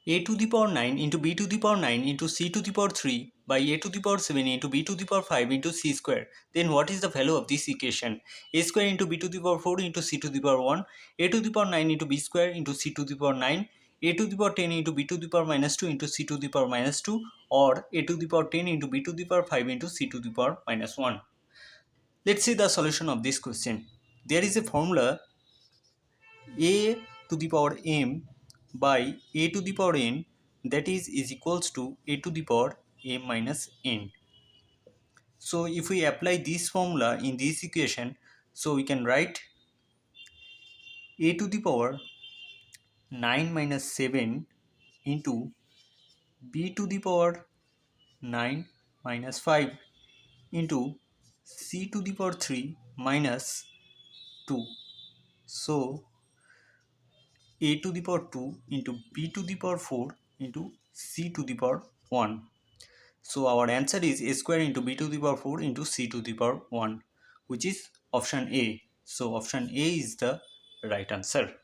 a to the power 9 into b to the power 9 into c to the power 3 by a to the power 7 into b to the power 5 into c square. Then what is the value of this equation? A square into b to the power 4 into c to the power 1, a to the power 9 into b square into c to the power 9, a to the power 10 into b to the power minus 2 into c to the power minus 2, or a to the power 10 into b to the power 5 into c to the power minus 1. Let's see the solution of this question. There is a formula a to the power m by a to the power n, that is equals to a to the power m minus n. So if we apply this formula in this equation, so we can write a to the power 9 minus 7 into b to the power 9 minus 5 into c to the power 3 minus 2. So a to the power 2 into b to the power 4 into c to the power 1. So our answer is a square into b to the power 4 into c to the power 1, which is option A. So option A is the right answer.